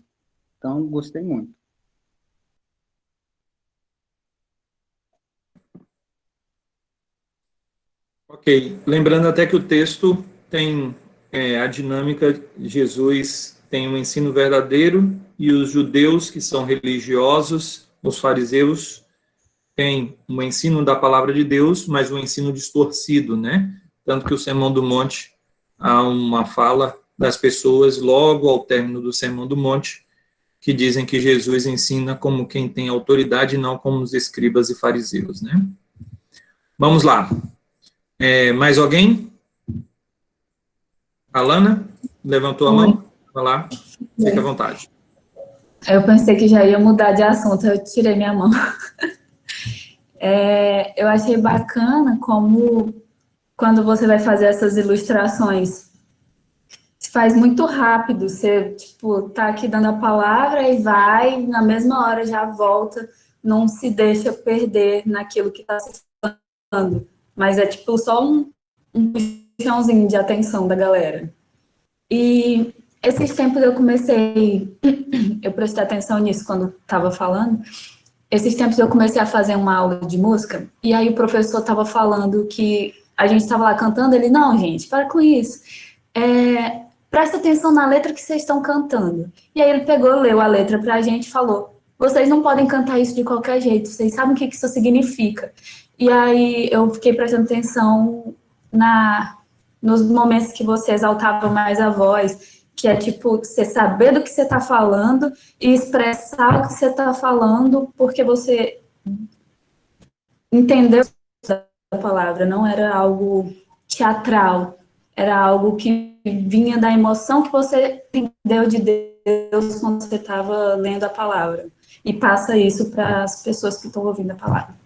Então, gostei muito. Ok. Lembrando até que o texto tem a dinâmica de Jesus tem um ensino verdadeiro e os judeus que são religiosos, os fariseus, têm um ensino da palavra de Deus, mas um ensino distorcido, né? Tanto que o Sermão do Monte, há uma fala das pessoas logo ao término do Sermão do Monte, que dizem que Jesus ensina como quem tem autoridade, não como os escribas e fariseus, né? Vamos lá. Mais alguém? Alana, levantou a mão? Vai lá, fica à vontade. Eu pensei que já ia mudar de assunto, eu tirei minha mão. Eu achei bacana como, quando você vai fazer essas ilustrações, se faz muito rápido, você, tipo, tá aqui dando a palavra e vai, na mesma hora já volta, não se deixa perder naquilo que está se falando. Mas é, tipo, só um puxãozinho de atenção da galera. E esses tempos eu prestei atenção nisso quando estava falando. Esses tempos eu comecei a fazer uma aula de música, e aí o professor estava falando que a gente estava lá cantando, ele, não, gente, para com isso. presta atenção na letra que vocês estão cantando. E aí ele pegou, leu a letra pra gente e falou, vocês não podem cantar isso de qualquer jeito, vocês sabem o que isso significa. E aí eu fiquei prestando atenção nos momentos que você exaltava mais a voz, que é tipo, você saber do que você está falando e expressar o que você está falando, porque você entendeu a palavra, não era algo teatral, era algo que vinha da emoção que você entendeu de Deus quando você estava lendo a palavra. E passa isso para as pessoas que estão ouvindo a palavra.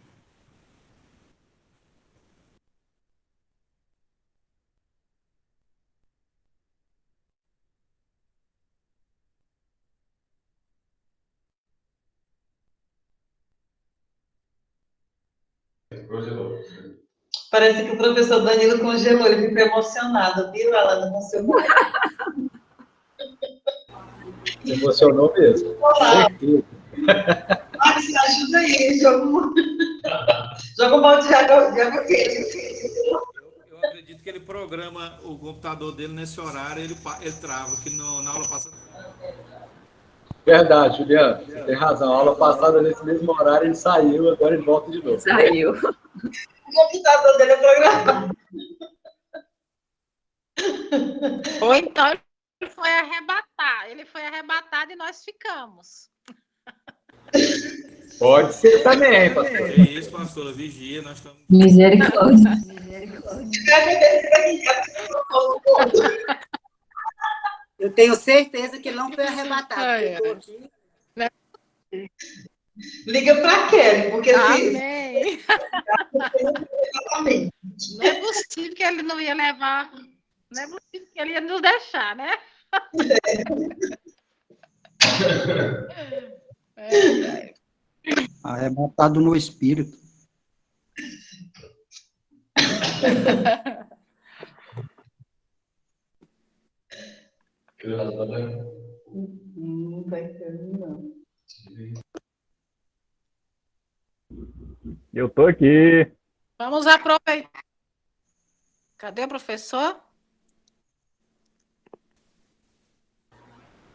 Parece que o professor Danilo congelou, ele ficou emocionado, viu, Alana, com seu pai? Se emocionou mesmo. Certeza. Max, ajuda aí, joga um balde de água quente. Eu acredito que ele programa o computador dele nesse horário, ele trava, que na aula passada. Verdade, Juliano. Você tem razão. A aula passada, nesse mesmo horário, ele saiu, agora ele volta de novo. Saiu. O computador dele é programado. Ou então ele foi arrebatar. Ele foi arrebatado e nós ficamos. Pode ser também, pastor. É isso, pastor. Vigia, nós estamos. Misericórdia. Eu tenho certeza que ele não foi arrebatado. Liga para Kelly, porque Amém. Não é possível que ele não ia levar. Não é possível que ele ia nos deixar, né? Arrebatado no espírito. Não vai ser, não. Eu tô aqui. Vamos aproveitar. Cadê o professor?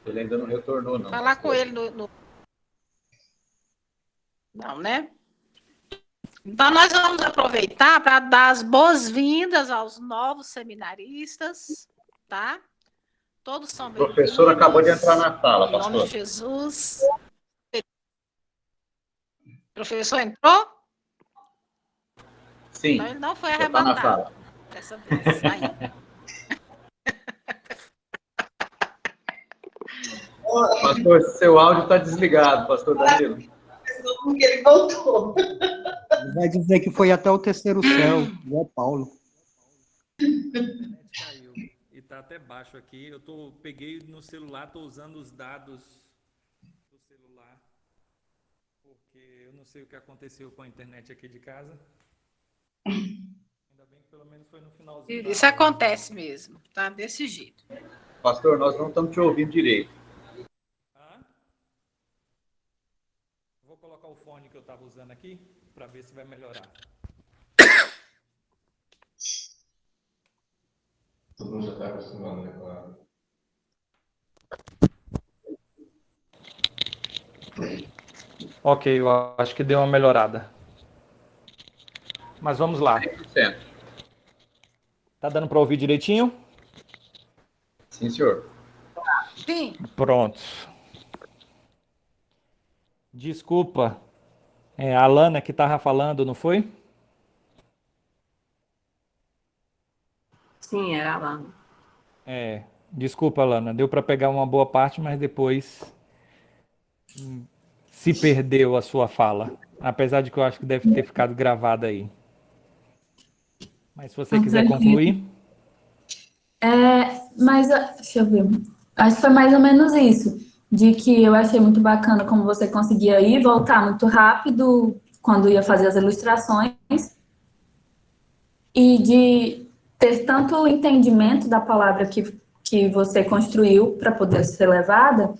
Ele ainda não retornou, não. Falar com ele no... Não, né? Então, nós vamos aproveitar para dar as boas-vindas aos novos seminaristas, tá? Todos são O professor acabou de entrar na sala, em nome pastor. de Jesus. O professor entrou? Sim. Então, ele não foi Já tá na arrebatado. sala. Dessa vez, ainda. Pastor, seu áudio está desligado, pastor Danilo. Porque ele voltou. Ele vai dizer que foi até o terceiro céu, igual Paulo. Caiu. E tá até baixo aqui. Peguei no celular, tô usando os dados do celular. Porque eu não sei o que aconteceu com a internet aqui de casa. Ainda bem que pelo menos foi no finalzinho. Isso acontece mesmo, tá? Desse jeito. Pastor, nós não estamos te ouvindo direito. Vou colocar o fone que eu estava usando aqui para ver se vai melhorar. Todo mundo já está acostumado, né? Claro. Ok, eu acho que deu uma melhorada. Mas vamos lá. 100%. Tá dando para ouvir direitinho? Sim, senhor. Sim. Pronto. Desculpa. É a Alana que estava falando, não foi? Sim, era lá. Desculpa, Alana. Deu para pegar uma boa parte, mas depois se perdeu a sua fala. Apesar de que eu acho que deve ter ficado gravada aí. Mas se você quiser concluir. Mas, deixa eu ver. Acho que foi mais ou menos isso. De que eu achei muito bacana como você conseguia ir e voltar muito rápido quando ia fazer as ilustrações. E de ter tanto o entendimento da palavra que você construiu para poder ser levada,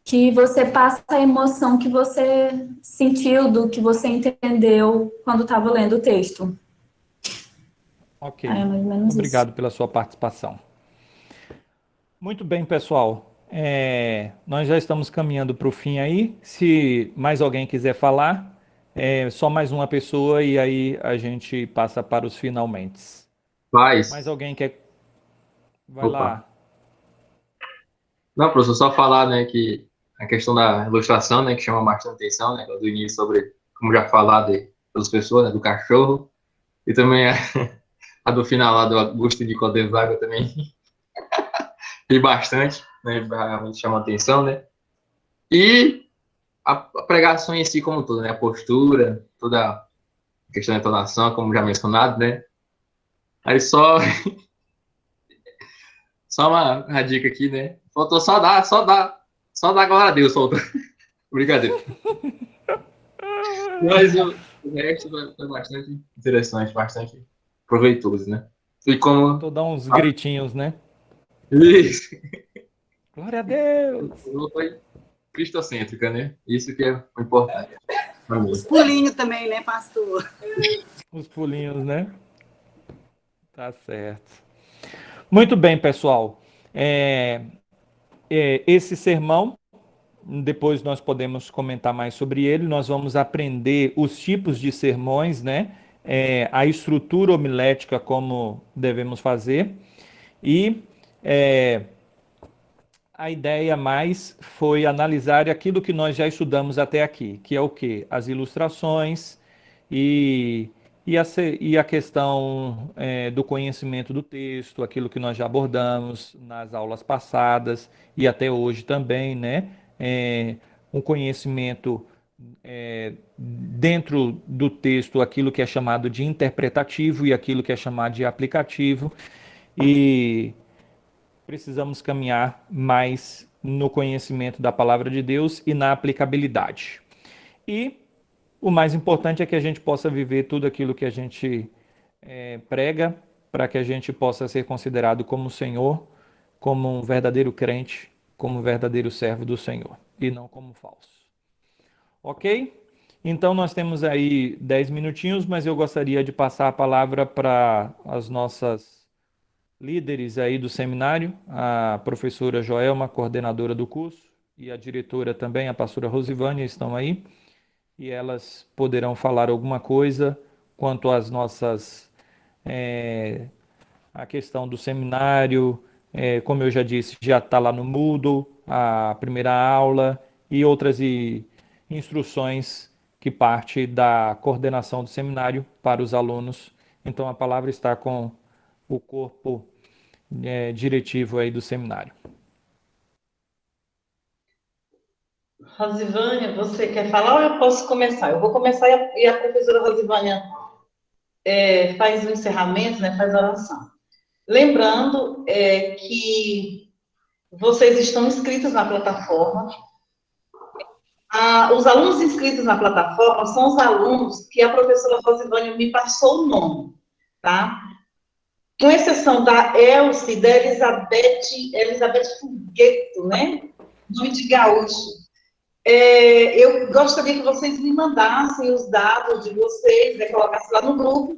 que você passa a emoção que você sentiu, do que você entendeu quando estava lendo o texto. Ok. Mais ou menos Obrigado pela sua participação. Muito bem, pessoal. Nós já estamos caminhando para o fim aí. Se mais alguém quiser falar, só mais uma pessoa e aí a gente passa para os finalmente. Faz. Mais alguém quer? Vai Opa. lá. Não, professor, só falar, né, que a questão da ilustração, né, que chama bastante atenção, né, do início sobre, como já falado pelas pessoas, né, do cachorro, e também a do final lá do Augusto de Codevaga também, e bastante, né, realmente chama atenção, né, e a pregação em si como tudo, né, a postura, toda a questão da entonação, como já mencionado, né, aí só uma dica aqui, né, faltou só dar glória a Deus, faltou. Brincadeira. Mas o resto foi bastante interessante, bastante proveitoso, né? E como. Tô dando uns gritinhos, né? Isso. Glória a Deus! Foi cristocêntrica, né? Isso que é o importante. Os pulinhos também, né, pastor? Os pulinhos, né? Tá certo. Muito bem, pessoal. Esse sermão, depois nós podemos comentar mais sobre ele. Nós vamos aprender os tipos de sermões, né? A estrutura homilética, como devemos fazer. E a ideia mais foi analisar aquilo que nós já estudamos até aqui, que é o quê? As ilustrações e a questão do conhecimento do texto, aquilo que nós já abordamos nas aulas passadas e até hoje também, né? Um conhecimento dentro do texto, aquilo que é chamado de interpretativo e aquilo que é chamado de aplicativo. E precisamos caminhar mais no conhecimento da palavra de Deus e na aplicabilidade. E o mais importante é que a gente possa viver tudo aquilo que a gente prega, para que a gente possa ser considerado como Senhor, como um verdadeiro crente, como um verdadeiro servo do Senhor, e não como falso. Ok? Então nós temos aí 10 minutinhos, mas eu gostaria de passar a palavra para as nossas líderes aí do seminário, a professora Joelma, coordenadora do curso, e a diretora também, a pastora Rosivânia, estão aí, e elas poderão falar alguma coisa quanto às nossas, a questão do seminário, como eu já disse, já está lá no Moodle, a primeira aula, e outras instruções que parte da coordenação do seminário para os alunos. Então a palavra está com o corpo diretivo aí do seminário. Rosivânia, você quer falar ou eu posso começar? Eu vou começar e a professora Rosivânia faz o encerramento, né, faz a oração. Lembrando que vocês estão inscritos na plataforma. Os alunos inscritos na plataforma são os alunos que a professora Rosivânia me passou o nome, tá? Com exceção da Elce e da Elizabeth Fugueto, né? Nome de gaúcho. Eu gostaria que vocês me mandassem os dados de vocês, colocassem lá no grupo,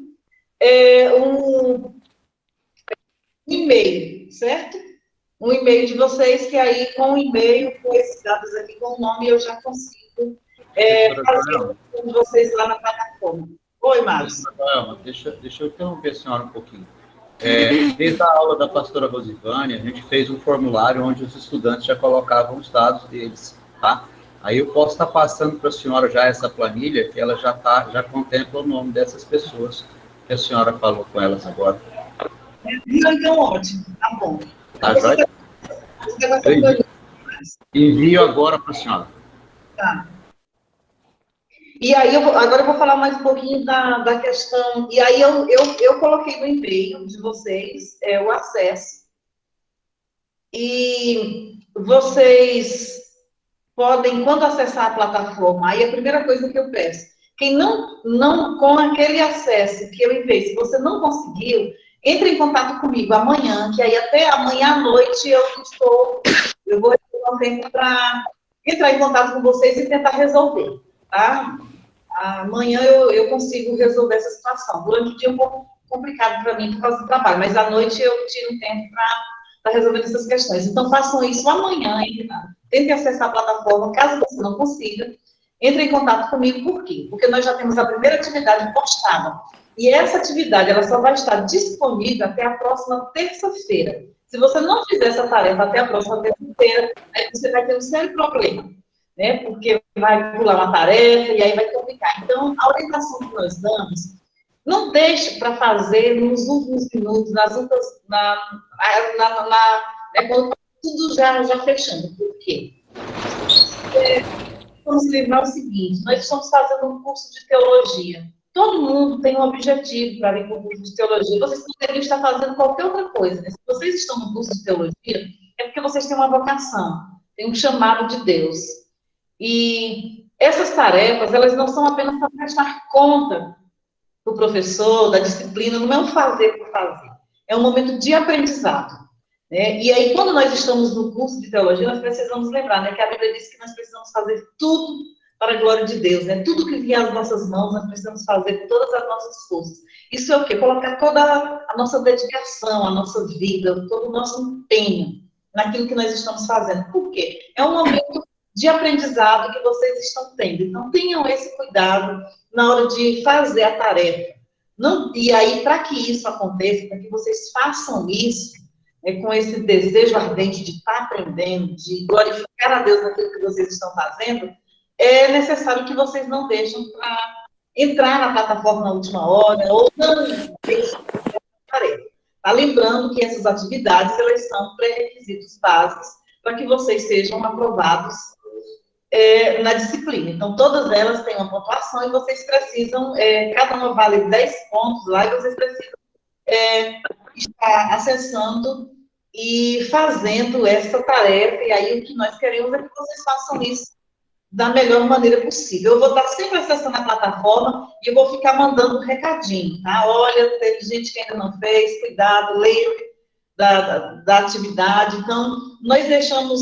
um e-mail, certo? Um e-mail de vocês, que aí, com o e-mail, com esses dados aqui, com o nome, eu já consigo fazer com vocês lá na plataforma. Oi, Márcio. Deixa eu interromper a senhora um pouquinho. Desde a aula da pastora Rosivânia, a gente fez um formulário onde os estudantes já colocavam os dados deles, tá? Aí eu posso estar passando para a senhora já essa planilha, que ela já contempla o nome dessas pessoas que a senhora falou com elas agora. Então, ótimo, tá bom. Tá, joia? Envio agora para a senhora. Tá. E aí, agora eu vou falar mais um pouquinho da questão. E aí, eu coloquei no e-mail de vocês o acesso. E vocês podem, quando acessar a plataforma, aí a primeira coisa que eu peço, quem não com aquele acesso que eu enviei, se você não conseguiu, entre em contato comigo amanhã, que aí até amanhã à noite eu vou ter um tempo para entrar em contato com vocês e tentar resolver, tá? Amanhã eu consigo resolver essa situação. Durante o dia é um pouco complicado para mim por causa do trabalho, mas à noite eu tiro um tempo resolvendo essas questões. Então, façam isso amanhã, tentem acessar a plataforma, caso você não consiga, entre em contato comigo, por quê? Porque nós já temos a primeira atividade postada, e essa atividade, ela só vai estar disponível até a próxima terça-feira. Se você não fizer essa tarefa até a próxima terça-feira, aí você vai ter um sério problema, né? Porque vai pular uma tarefa e aí vai complicar. Então, a orientação que nós damos, não deixe para fazer nos últimos minutos, quando tudo já fechando. Por quê? Vamos lembrar o seguinte, nós estamos fazendo um curso de teologia. Todo mundo tem um objetivo para vir para o curso de teologia. Vocês poderiam estar fazendo qualquer outra coisa, né? Se vocês estão no curso de teologia, é porque vocês têm uma vocação, têm um chamado de Deus. E essas tarefas, elas não são apenas para prestar conta do professor, da disciplina, não é um fazer por fazer. É um momento de aprendizado. Né? E aí, quando nós estamos no curso de teologia, nós precisamos lembrar, né, que a Bíblia diz que nós precisamos fazer tudo para a glória de Deus, né? Tudo que vier às nossas mãos, nós precisamos fazer com todas as nossas forças. Isso é o quê? Colocar toda a nossa dedicação, a nossa vida, todo o nosso empenho naquilo que nós estamos fazendo. Por quê? É um momento de aprendizado que vocês estão tendo. Então, tenham esse cuidado na hora de fazer a tarefa. E aí, para que isso aconteça, para que vocês façam isso, com esse desejo ardente de estar aprendendo, de glorificar a Deus naquilo que vocês estão fazendo, é necessário que vocês não deixem para entrar na plataforma na última hora, ou não deixem a tarefa. Tá? Lembrando que essas atividades, elas são pré-requisitos básicos para que vocês sejam aprovados na disciplina. Então, todas elas têm uma pontuação e vocês precisam, cada uma vale 10 pontos lá, e vocês precisam estar acessando e fazendo essa tarefa, e aí o que nós queremos é que vocês façam isso da melhor maneira possível. Eu vou estar sempre acessando a plataforma e eu vou ficar mandando um recadinho, tá? Olha, teve gente que ainda não fez, cuidado, lembre da atividade. Então, nós deixamos,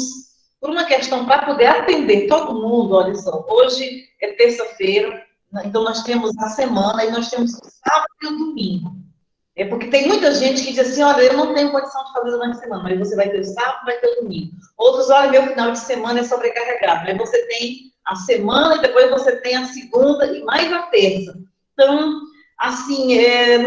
por uma questão, para poder atender todo mundo, olha só, hoje é terça-feira, então nós temos a semana e nós temos o sábado e o domingo. Porque tem muita gente que diz assim, olha, eu não tenho condição de fazer durante a semana, mas você vai ter o sábado, vai ter o domingo. Outros, olha, meu final de semana é sobrecarregado. Aí você tem a semana e depois você tem a segunda e mais a terça. Então, assim,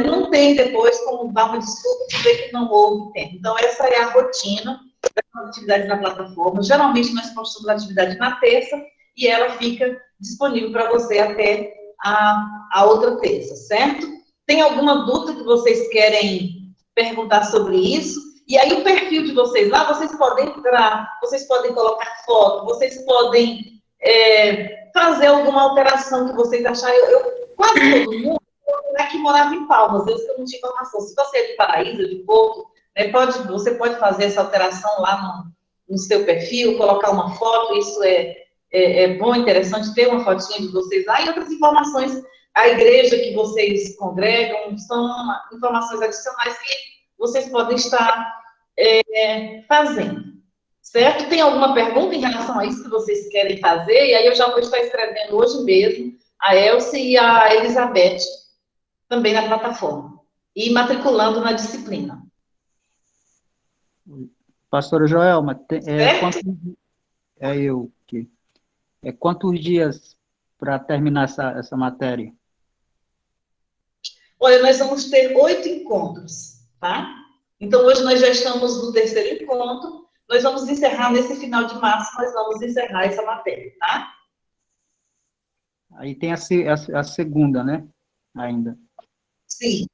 não tem depois como dar uma desculpa de dizer que não houve tempo. Então, essa é a rotina das atividades na plataforma. Geralmente, nós postamos a atividade na terça e ela fica disponível para você até a outra terça, certo? Tem alguma dúvida que vocês querem perguntar sobre isso? E aí, o perfil de vocês lá, vocês podem entrar, vocês podem colocar foto, vocês podem fazer alguma alteração que vocês acharem. Quase todo mundo que morava em Palmas, eu não tinha informação. Se você é de Paraíso, de Porto, você pode fazer essa alteração lá no seu perfil, colocar uma foto, isso é bom, interessante ter uma fotinha de vocês lá, e outras informações. A igreja que vocês congregam são informações adicionais que vocês podem estar fazendo, certo? Tem alguma pergunta em relação a isso que vocês querem fazer? E aí eu já vou estar escrevendo hoje mesmo a Elce e a Elizabeth também na plataforma e matriculando na disciplina. Pastora Joelma, quantos dias para terminar essa matéria? Olha, nós vamos ter 8 encontros, tá? Então, hoje nós já estamos no 3º encontro, nós vamos encerrar nesse final de março, nós vamos encerrar essa matéria, tá? Aí tem a segunda, né? Ainda. Sim.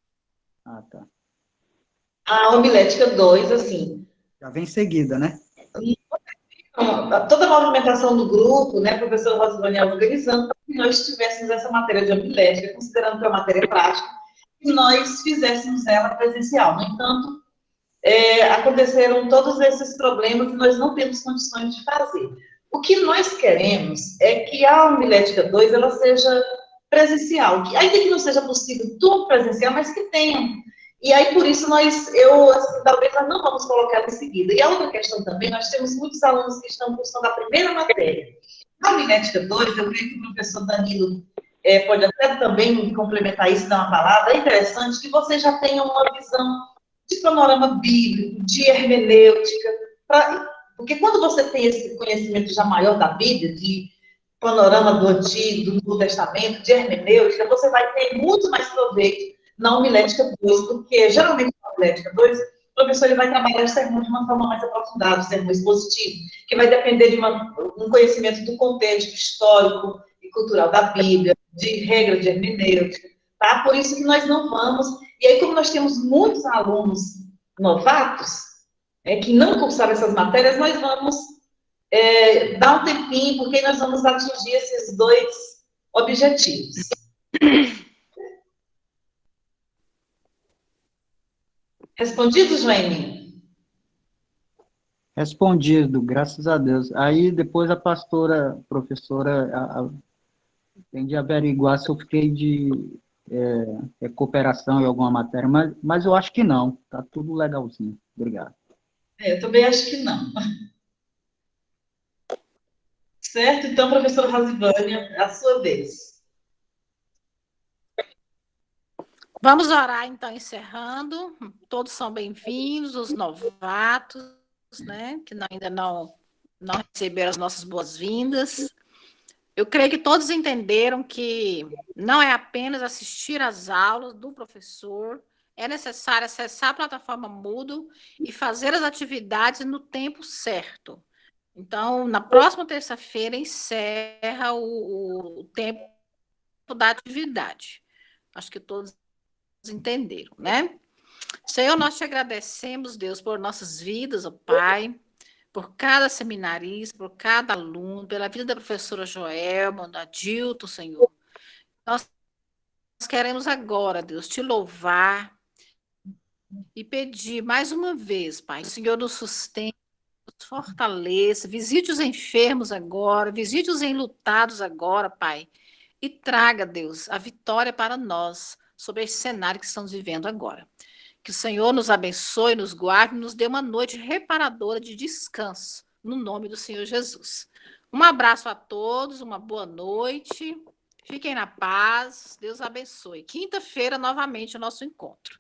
Ah, tá. A homilética 2, assim. Já vem em seguida, né? Toda a movimentação do grupo, né, a professora Rosivânia organizando, para que nós tivéssemos essa matéria de homilética, considerando que é uma matéria prática, e nós fizéssemos ela presencial. No entanto, aconteceram todos esses problemas e nós não temos condições de fazer. O que nós queremos é que a homilética 2 ela seja presencial, ainda que não seja possível tudo presencial, mas que tenha. E aí, por isso, talvez nós não vamos colocar em seguida. E a outra questão também, nós temos muitos alunos que estão cursando a primeira matéria. Na homilética 2, eu creio que o professor Danilo pode até também complementar isso, dar uma palavra. É interessante que vocês já tenham uma visão de panorama bíblico, de hermenêutica, porque quando você tem esse conhecimento já maior da Bíblia, de panorama do Antigo, do Novo Testamento, de hermenêutica, você vai ter muito mais proveito na homilética 2, porque geralmente na homilética 2, o professor ele vai trabalhar o sermão de uma forma mais aprofundada, o sermão expositivo, que vai depender de um conhecimento do contexto histórico e cultural da Bíblia, de regra de hermenêutica, tá? Por isso que nós não vamos, e aí como nós temos muitos alunos novatos, que não cursaram essas matérias, nós vamos dar um tempinho, porque nós vamos atingir esses dois objetivos. Respondido, Joaninha? Respondido, graças a Deus. Aí depois a professora, tem de averiguar se eu fiquei de recuperação em alguma matéria, mas eu acho que não, tá tudo legalzinho. Obrigado. Eu também acho que não. Certo? Então, professora Rosivânia, a sua vez. Vamos orar, então, encerrando. Todos são bem-vindos, os novatos, né, que ainda não receberam as nossas boas-vindas. Eu creio que todos entenderam que não é apenas assistir às aulas do professor, é necessário acessar a plataforma Moodle e fazer as atividades no tempo certo. Então, na próxima terça-feira, encerra o tempo da atividade. Acho que todos entenderam, né? Senhor, nós te agradecemos, Deus, por nossas vidas, ó Pai, por cada seminarista, por cada aluno, pela vida da professora Joelma, da Dilton, Senhor. Nós queremos agora, Deus, te louvar e pedir mais uma vez, Pai, que o Senhor nos sustente, nos fortaleça, visite os enfermos agora, visite os enlutados agora, Pai, e traga, Deus, a vitória para nós sobre esse cenário que estamos vivendo agora. Que o Senhor nos abençoe, nos guarde, nos dê uma noite reparadora de descanso, no nome do Senhor Jesus. Um abraço a todos, uma boa noite, fiquem na paz, Deus abençoe. Quinta-feira, novamente, o nosso encontro.